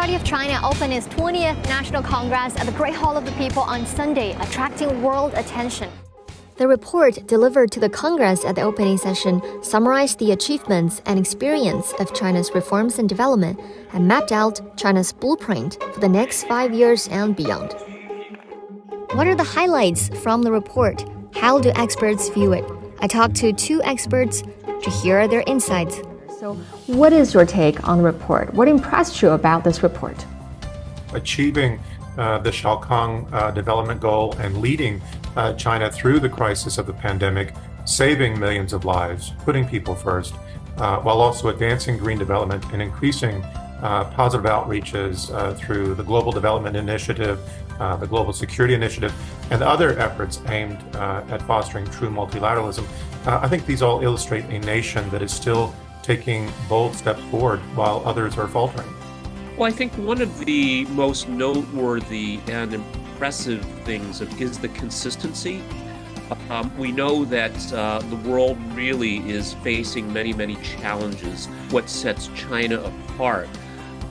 Party of China opened its 20th National Congress at the Great Hall of the People on Sunday, attracting world attention. The report delivered to the Congress at the opening session summarized the achievements and experience of China's reforms and development and mapped out China's blueprint for the next 5 years and beyond. What are the highlights from the report? How do experts view it? I talked to 2 experts to hear their insights. So, what is your take on the report? What impressed you about this report? Achieving the Huang development goal and leading China through the crisis of the pandemic, saving millions of lives, putting people first, while also advancing green development and increasing positive outreaches through the Global Development Initiative, the Global Security Initiative, and other efforts aimed at fostering true multilateralism. I think these all illustrate a nation that is still taking bold steps forward while others are faltering. Well, I think one of the most noteworthy and impressive things is the consistency. We know that the world really is facing many challenges. What sets China apart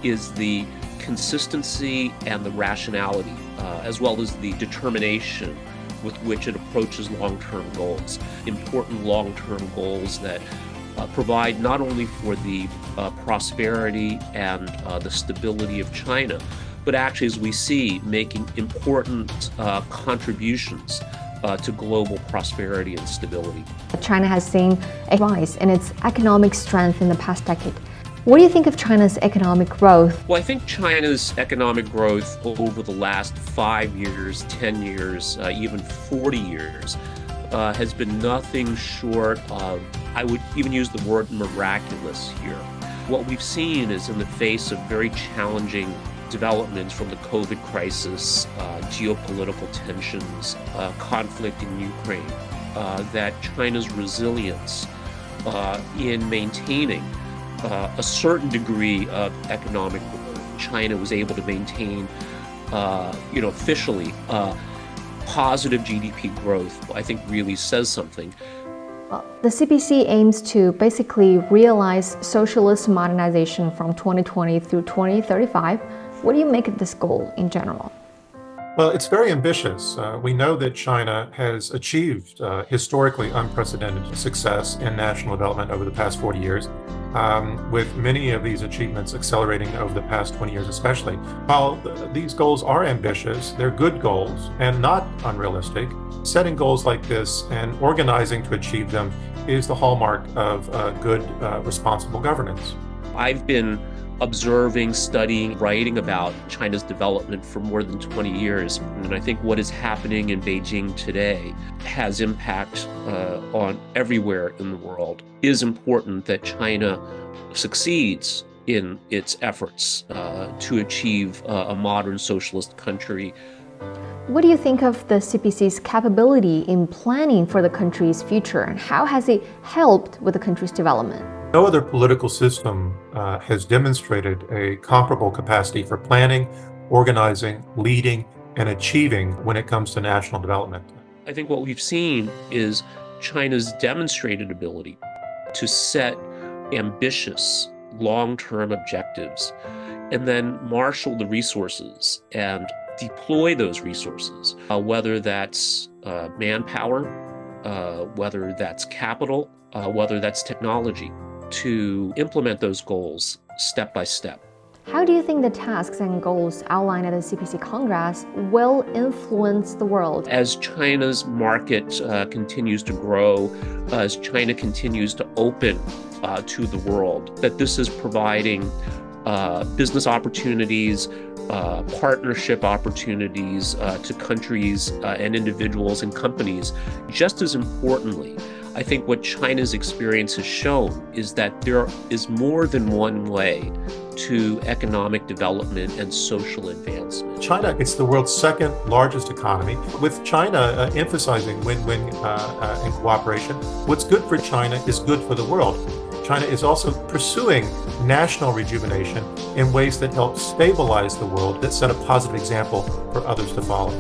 is the consistency and the rationality, as well as the determination with which it approaches long-term goals, important long-term goals that provide not only for the prosperity and the stability of China, but actually, as we see, making important contributions to global prosperity and stability. China has seen a rise in its economic strength in the past decade. What do you think of China's economic growth? Well, I think China's economic growth over the last 5 years, 10 years, even 40 years has been nothing short of, I would even use the word miraculous here. What we've seen is in the face of very challenging developments from the COVID crisis, geopolitical tensions, conflict in Ukraine, that China's resilience in maintaining a certain degree of economic growth. China was able to maintain, officially, positive GDP growth, I think really says something. Well, the CPC aims to basically realize socialist modernization from 2020 through 2035. What do you make of this goal in general? Well, it's very ambitious. We know that China has achieved historically unprecedented success in national development over the past 40 years, with many of these achievements accelerating over the past 20 years especially. While these goals are ambitious, they're good goals and not unrealistic. Setting goals like this and organizing to achieve them is the hallmark of good, responsible governance. I've been observing, studying, writing about China's development for more than 20 years. And I think what is happening in Beijing today has impact on everywhere in the world. It is important that China succeeds in its efforts to achieve a modern socialist country. What do you think of the CPC's capability in planning for the country's future, and how has it helped with the country's development? No other political system has demonstrated a comparable capacity for planning, organizing, leading, and achieving when it comes to national development. I think what we've seen is China's demonstrated ability to set ambitious long-term objectives and then marshal the resources and deploy those resources, whether that's manpower, whether that's capital, whether that's technology, to implement those goals step by step. How do you think the tasks and goals outlined at the CPC Congress will influence the world? As China's market continues to grow, as China continues to open to the world, that this is providing business opportunities, partnership opportunities to countries and individuals and companies. Just as importantly, I think what China's experience has shown is that there is more than one way to economic development and social advancement. China is the world's second largest economy, with China emphasizing win-win and cooperation. What's good for China is good for the world. China is also pursuing national rejuvenation in ways that help stabilize the world, that set a positive example for others to follow.